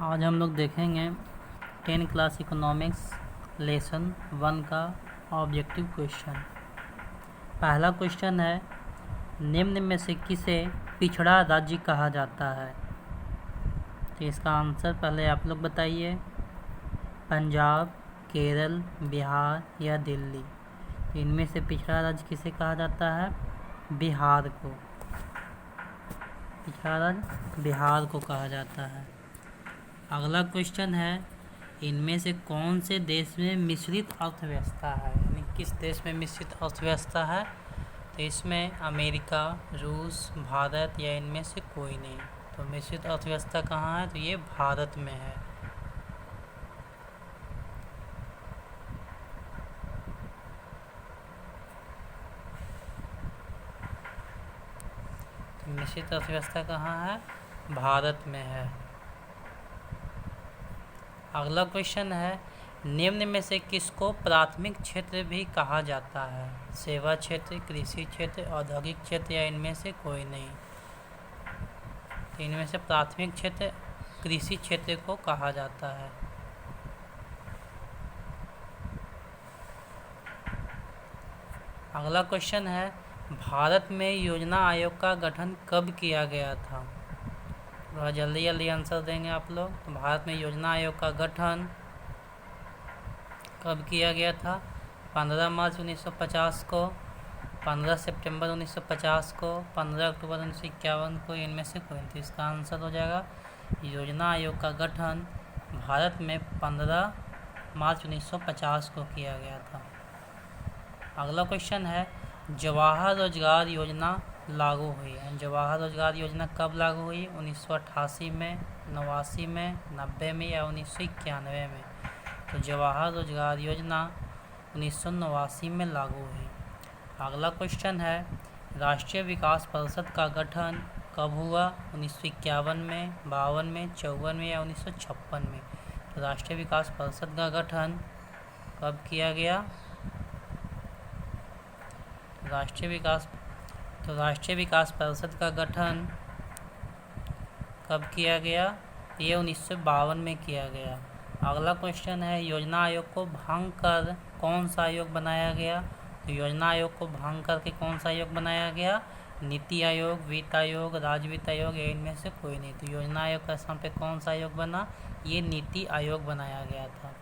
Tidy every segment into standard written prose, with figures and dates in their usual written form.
आज हम लोग देखेंगे 10 क्लास इकोनॉमिक्स लेसन 1 का ऑब्जेक्टिव क्वेश्चन। पहला क्वेश्चन है, निम्न में से किसे पिछड़ा राज्य कहा जाता है? तो इसका आंसर पहले आप लोग बताइए। पंजाब, केरल, बिहार या दिल्ली? तो इनमें से पिछड़ा राज्य किसे कहा जाता है? बिहार को। पिछड़ा राज्य बिहार को कहा जाता है। अगला क्वेश्चन है, इनमें से कौन से देश में मिश्रित अर्थव्यवस्था है? यानी किस देश में मिश्रित अर्थव्यवस्था है? तो इसमें अमेरिका, रूस, भारत या इनमें से कोई नहीं। तो मिश्रित अर्थव्यवस्था कहाँ है? तो ये भारत में है। तो मिश्रित अर्थव्यवस्था कहाँ है? भारत में है। अगला क्वेश्चन है, निम्न में से किसको प्राथमिक क्षेत्र भी कहा जाता है? सेवा क्षेत्र, कृषि क्षेत्र, औद्योगिक क्षेत्र या इनमें से कोई नहीं। तो इनमें से प्राथमिक क्षेत्र कृषि क्षेत्र को कहा जाता है। अगला क्वेश्चन है, भारत में योजना आयोग का गठन कब किया गया था? थोड़ा जल्दी जल्दी आंसर देंगे आप लोग। तो भारत में योजना आयोग का गठन कब किया गया था? 15 मार्च 1950 को, 15 सितंबर 1950 को, 15 अक्टूबर 1951 को, इनमें से कोई नहीं। इसका आंसर हो जाएगा योजना आयोग का गठन भारत में 15 मार्च 1950 को किया गया था। अगला क्वेश्चन है, जवाहर रोजगार योजना लागू हुई है। जवाहर रोजगार योजना कब लागू हुई? 1988 में, 89 में, 90 में या 1991 में? तो जवाहर रोजगार योजना 1989 में लागू हुई। अगला क्वेश्चन है, राष्ट्रीय विकास परिषद का गठन कब हुआ? 1951 में, 52 में, 54 में या 1956 में? तो राष्ट्रीय विकास परिषद का गठन कब किया गया? राष्ट्रीय विकास परिषद का गठन कब किया गया? ये 1952 में किया गया। अगला क्वेश्चन है, योजना आयोग को भंग कर कौन सा आयोग बनाया गया? तो योजना आयोग को भंग करके कौन सा आयोग बनाया गया? नीति आयोग, वित्त आयोग, राज्य वित्त आयोग या इनमें से कोई नहीं। तो योजना आयोग का स्थान पे कौन सा आयोग बना? ये नीति आयोग बनाया गया था।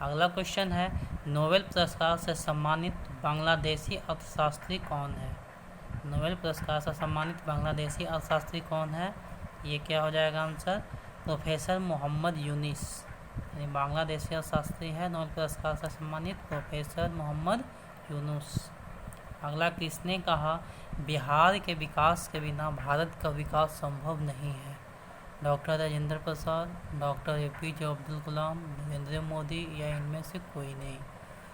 अगला क्वेश्चन है, नोबेल पुरस्कार से सम्मानित बांग्लादेशी अर्थशास्त्री कौन है? नोबेल पुरस्कार से सम्मानित बांग्लादेशी अर्थशास्त्री कौन है? ये क्या हो जाएगा आंसर? प्रोफेसर मोहम्मद यूनिस। यानी बांग्लादेशी अर्थशास्त्री है नोबेल पुरस्कार से सम्मानित प्रोफेसर मोहम्मद यूनुस। अगला, किसने कहा बिहार के विकास के बिना भारत का विकास संभव नहीं है? Doctor Rajendra Prasad, doctor APJ Abdul Kalam, Narendra Modi या इनमें से कोई नहीं।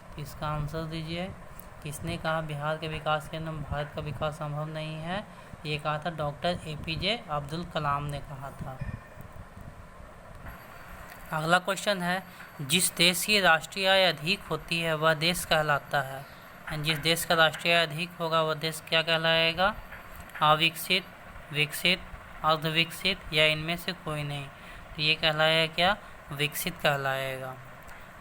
तो इसका आंसर दीजिए। किसने कहा बिहार के विकास के बिना भारत का विकास संभव नहीं है? ये कहा था डॉक्टर APJ अब्दुल कलाम ने कहा था। अगला क्वेश्चन है, जिस देश की राष्ट्रीय आय अधिक होती है वह देश कहलाता है। जिस देश का राष्ट्रीय आय अधिक होगा वह देश क्या कहलाएगा? अविकसित, विकसित, अर्धविकसित या इनमें से कोई नहीं। तो ये कहलाएगा क्या? विकसित कहलाएगा।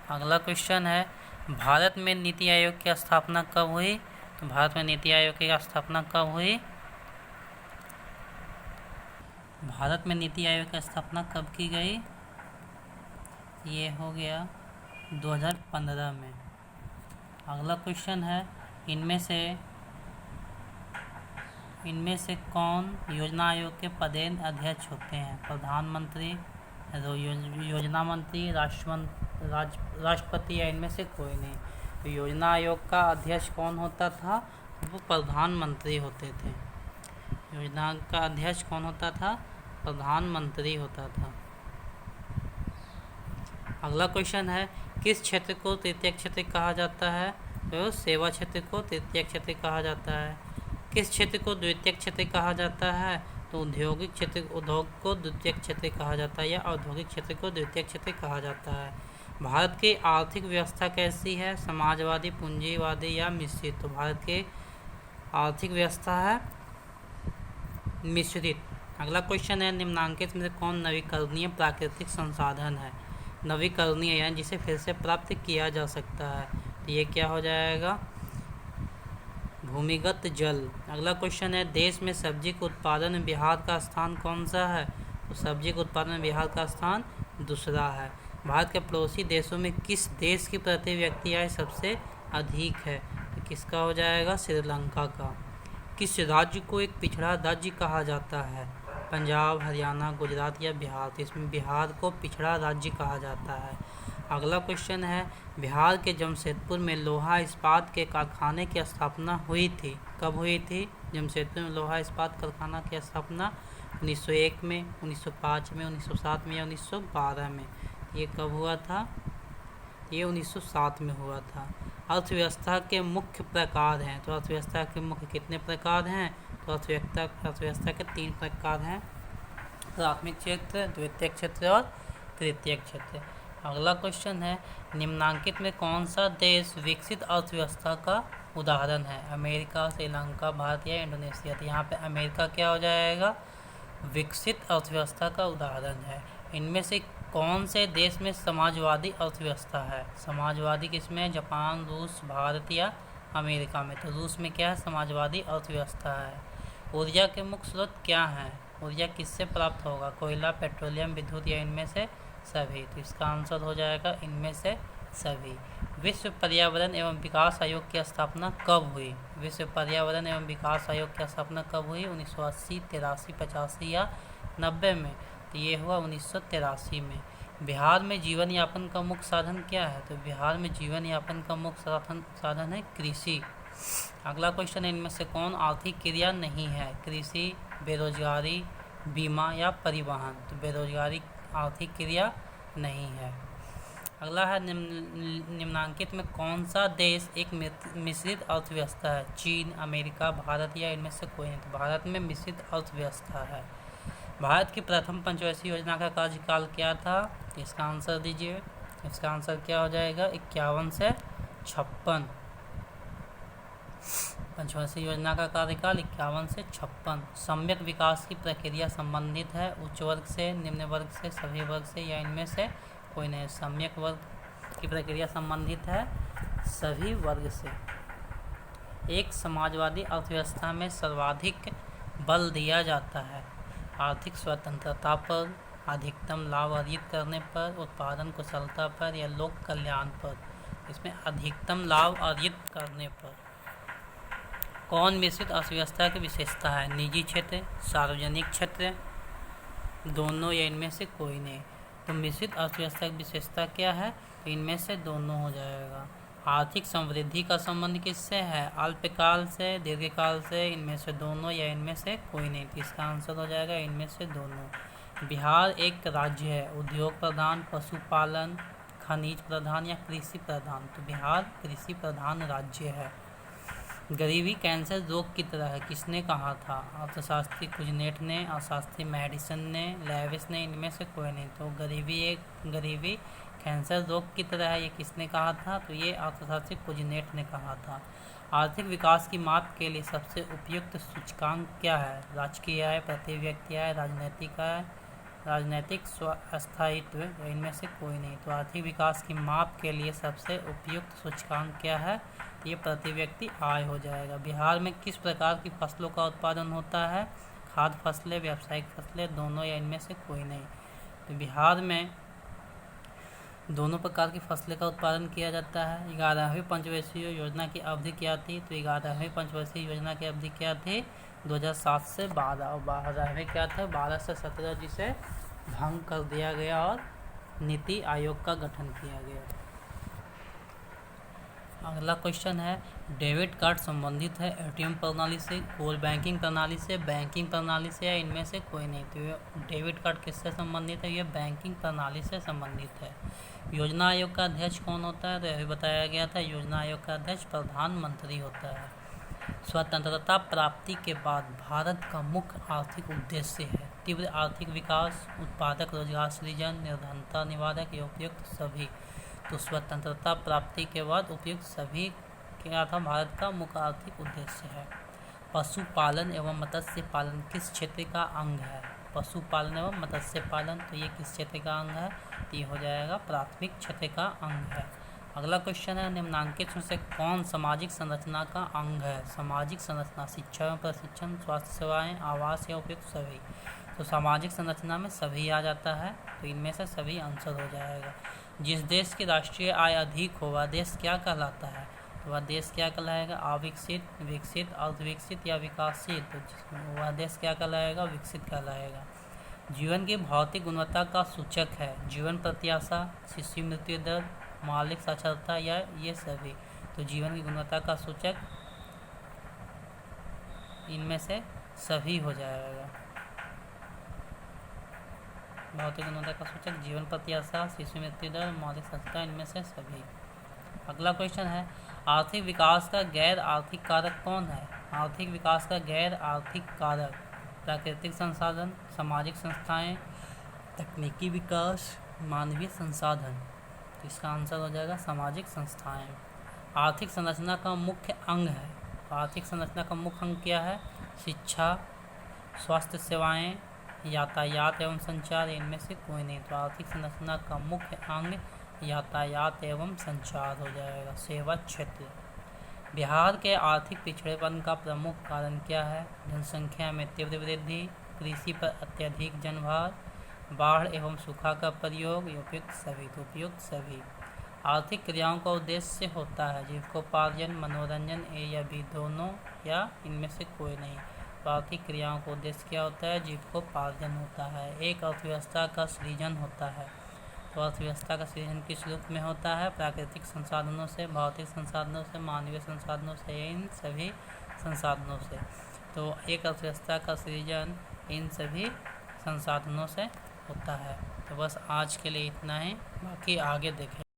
अगला क्वेश्चन है, भारत में नीति आयोग की स्थापना कब हुई? तो भारत में नीति आयोग की स्थापना कब हुई? भारत में नीति आयोग की स्थापना कब की गई? ये हो गया 2015 में। अगला क्वेश्चन है, इनमें से कौन योजना आयोग के पदेन अध्यक्ष होते हैं? प्रधानमंत्री, योजना मंत्री, राष्ट्रपति या इनमें से कोई नहीं। तो योजना आयोग का अध्यक्ष कौन होता था? वो प्रधानमंत्री होते थे। योजना का अध्यक्ष कौन होता था? प्रधानमंत्री होता था। अगला क्वेश्चन है, किस क्षेत्र को तृतीय क्षेत्र कहा जाता है? तो सेवा क्षेत्र को तृतीय क्षेत्र कहा जाता है। किस क्षेत्र को द्वितीय क्षेत्र कहा जाता है? तो उद्योग को द्वितीय क्षेत्र कहा जाता है या औद्योगिक क्षेत्र को द्वितीय क्षेत्र कहा जाता है। भारत की आर्थिक व्यवस्था कैसी है? समाजवादी, पूंजीवादी या मिश्रित? तो भारत की आर्थिक व्यवस्था है मिश्रित। अगला क्वेश्चन है, निम्नांकित में से कौन नवीकरणीय प्राकृतिक संसाधन है? नवीकरणीय यानी जिसे फिर से प्राप्त किया जा सकता है, तो ये क्या हो जाएगा? भूमिगत जल। अगला क्वेश्चन है, देश में सब्जी के उत्पादन में बिहार का स्थान कौन सा है? तो सब्जी के उत्पादन में बिहार का स्थान दूसरा है। भारत के पड़ोसी देशों में किस देश की प्रति व्यक्ति आय सबसे अधिक है? तो किसका हो जाएगा? श्रीलंका का। किस राज्य को एक पिछड़ा राज्य कहा जाता है? पंजाब, हरियाणा, गुजरात या बिहार? तो इसमें बिहार को पिछड़ा राज्य कहा जाता है। अगला क्वेश्चन है, बिहार के जमशेदपुर में लोहा इस्पात के कारखाने की स्थापना हुई थी। कब हुई थी? जमशेदपुर में लोहा इस्पात कारखाना की स्थापना 1901 में, 1905 में, 1907 में या 1912 में? ये कब हुआ था? ये 1907 में हुआ था। अर्थव्यवस्था के मुख्य प्रकार हैं, तो अर्थव्यवस्था के मुख्य कितने प्रकार हैं? तो अर्थव्यवस्था के 3 प्रकार हैं, प्राथमिक क्षेत्र, द्वितीयक क्षेत्र और तृतीयक क्षेत्र। अगला क्वेश्चन है, निम्नांकित में कौन सा देश विकसित अर्थव्यवस्था का उदाहरण है? अमेरिका, श्रीलंका, भारत या इंडोनेशिया? तो यहाँ पे अमेरिका क्या हो जाएगा? विकसित अर्थव्यवस्था का उदाहरण है। इनमें से कौन से देश में समाजवादी अर्थव्यवस्था है? समाजवादी किसमें? जापान, रूस, भारत या अमेरिका में? तो रूस में क्या है? समाजवादी अर्थव्यवस्था है। ऊर्जा के मुख्य स्रोत क्या हैं? ऊर्जा किससे प्राप्त होगा? कोयला, पेट्रोलियम, विद्युत या इनमें से सभी? तो इसका आंसर हो जाएगा इनमें से सभी। विश्व पर्यावरण एवं विकास आयोग की स्थापना कब हुई? विश्व पर्यावरण एवं विकास आयोग की स्थापना कब हुई? 1980, 83, 85 या 90 में? तो ये हुआ 1983 में। बिहार में जीवन यापन का मुख्य साधन क्या है? तो बिहार में जीवन यापन का मुख्य साधन है कृषि। अगला क्वेश्चन है, इनमें से कौन आर्थिक क्रिया नहीं है? कृषि, बेरोजगारी, बीमा या परिवहन? तो बेरोजगारी आर्थिक क्रिया नहीं है। अगला है, निम्नांकित में कौन सा देश एक मिश्रित अर्थव्यवस्था है? चीन, अमेरिका, भारत या इनमें से कोई नहीं? तो भारत में मिश्रित अर्थव्यवस्था है। भारत की प्रथम पंचवर्षीय योजना का कार्यकाल क्या था? इसका आंसर दीजिए। इसका आंसर क्या हो जाएगा? 51 से 56। पंचवर्षीय योजना का कार्यकाल 51 से 56। सम्यक विकास की प्रक्रिया संबंधित है उच्च वर्ग से, निम्न वर्ग से, सभी वर्ग से या इनमें से कोई नहीं? सम्यक वर्ग की प्रक्रिया संबंधित है सभी वर्ग से। एक समाजवादी अर्थव्यवस्था में सर्वाधिक बल दिया जाता है आर्थिक स्वतंत्रता पर, अधिकतम लाभ अर्जित करने पर, उत्पादन कुशलता पर या लोक कल्याण पर? इसमें अधिकतम लाभ अर्जित करने पर। कौन मिश्रित अर्थव्यवस्था की विशेषता है? निजी क्षेत्र, सार्वजनिक क्षेत्र, दोनों या इनमें से कोई नहीं? तो मिश्रित अर्थव्यवस्था की विशेषता क्या है? तो इनमें से दोनों हो जाएगा। आर्थिक समृद्धि का संबंध किससे है? अल्पकाल से, दीर्घकाल से, इनमें से दोनों या इनमें से कोई नहीं? तो इसका आंसर हो जाएगा इनमें से दोनों। बिहार एक राज्य है उद्योग प्रधान, पशुपालन, खनिज प्रधान या कृषि प्रधान? तो बिहार कृषि प्रधान राज्य है। गरीबी कैंसर रोग की तरह है, किसने कहा था? अर्थशास्त्री कुजनेट ने, अर्थशास्त्री मैडिसन ने, लेविस ने, इनमें से कोई नहीं? तो गरीबी कैंसर रोग की तरह है, ये किसने कहा था? तो ये अर्थशास्त्री कुजनेट ने कहा था। आर्थिक विकास की माप के लिए सबसे उपयुक्त सूचकांक क्या है? राजकीय आय, प्रति व्यक्ति आय, राजनैतिक आय, राजनैतिक स्थायित्व, इनमें से कोई नहीं? तो आर्थिक विकास की माप के लिए सबसे उपयुक्त सूचकांक क्या है? ये प्रति व्यक्ति आय हो जाएगा। बिहार में किस प्रकार की फसलों का उत्पादन होता है? खाद्य फसलें, व्यावसायिक फसलें, दोनों या इनमें से कोई नहीं? तो बिहार में दोनों प्रकार की फसलें का उत्पादन किया जाता है। 11वीं पंचवर्षीय योजना की अवधि क्या थी? तो 11वीं पंचवर्षीय योजना की अवधि क्या थी? 2007 से 12, और 12वीं क्या था? 12 से 17, जिसे भंग कर दिया गया और नीति आयोग का गठन किया गया। अगला क्वेश्चन है, डेबिट कार्ड संबंधित है एटीएम प्रणाली से, कोर बैंकिंग प्रणाली से, बैंकिंग प्रणाली से या इनमें से कोई नहीं? तो डेबिट कार्ड किससे संबंधित है? ये बैंकिंग प्रणाली से संबंधित है। योजना आयोग का अध्यक्ष कौन होता है? तो यह बताया गया था, योजना आयोग का अध्यक्ष प्रधानमंत्री होता है। स्वतंत्रता प्राप्ति के बाद भारत का मुख्य आर्थिक उद्देश्य है तीव्र आर्थिक विकास, उत्पादक रोजगार सृजन, निर्धनता निवारक या उपयुक्त सभी। तो स्वतंत्रता प्राप्ति के बाद उपयुक्त सभी क्या था? भारत का मुख्य आर्थिक उद्देश्य है। पशुपालन एवं मत्स्य पालन किस क्षेत्र का अंग है? पशुपालन एवं मत्स्य पालन, तो ये किस क्षेत्र का अंग है? ये हो जाएगा प्राथमिक क्षेत्र का अंग है। अगला क्वेश्चन है, निम्नांकित में से कौन सामाजिक संरचना का अंग है? सामाजिक संरचना, शिक्षा एवं प्रशिक्षण, स्वास्थ्य सेवाएं, आवास या उपयुक्त सभी। तो सामाजिक संरचना में सभी आ जाता है, तो इनमें से सभी आंसर हो जाएगा। जिस देश की राष्ट्रीय आय अधिक हो वह देश क्या कहलाता है? तो वह देश क्या कहलाएगा? अविकसित, विकसित, अर्धविकसित या विकासशील। तो वह देश क्या कहलाएगा? विकसित कहलाएगा। जीवन की भौतिक गुणवत्ता का सूचक है जीवन प्रत्याशा, शिशु मृत्यु दर, मौलिक साक्षरता या ये सभी। तो जीवन की गुणवत्ता का सूचक इनमें से सभी हो जाएगा। भौतिक गुणवत्ता का सूचक जीवन प्रत्याशा, शिशु मृत्यु दर, मौलिक साक्षरता, इनमें से सभी। अगला क्वेश्चन है, आर्थिक विकास का गैर आर्थिक कारक कौन है? आर्थिक विकास का गैर आर्थिक कारक प्राकृतिक संसाधन, सामाजिक संस्थाएं, तकनीकी विकास, मानवीय संसाधन। तो इसका आंसर हो जाएगा सामाजिक संस्थाएं। आर्थिक संरचना का मुख्य अंग है। आर्थिक संरचना का मुख्य अंग क्या है? शिक्षा, स्वास्थ्य सेवाएं, यातायात एवं संचार, इनमें से कोई नहीं। तो आर्थिक संरचना का मुख्य अंग यातायात एवं संचार हो जाएगा। सेवा क्षेत्र। बिहार के आर्थिक पिछड़ेपन का प्रमुख कारण क्या है? जनसंख्या में तीव्र वृद्धि, कृषि पर अत्यधिक जनभार, बाढ़ एवं सूखा का प्रयोग, उपयुक्त सभी। तो उपयुक्त सभी। आर्थिक क्रियाओं का उद्देश्य होता है जीविकोपार्जन, मनोरंजन, या भी दोनों या इनमें से कोई नहीं। तो आर्थिक क्रियाओं का उद्देश्य क्या होता है? जीविकोपार्जन होता है। एक अर्थव्यवस्था का सृजन होता है। तो अर्थव्यवस्था का सृजन किस रूप में होता है? प्राकृतिक संसाधनों से, भौतिक संसाधनों से, मानवीय संसाधनों से, इन सभी संसाधनों से। तो एक अर्थव्यवस्था का सृजन इन सभी संसाधनों से होता है। तो बस आज के लिए इतना ही, बाकी आगे देखें।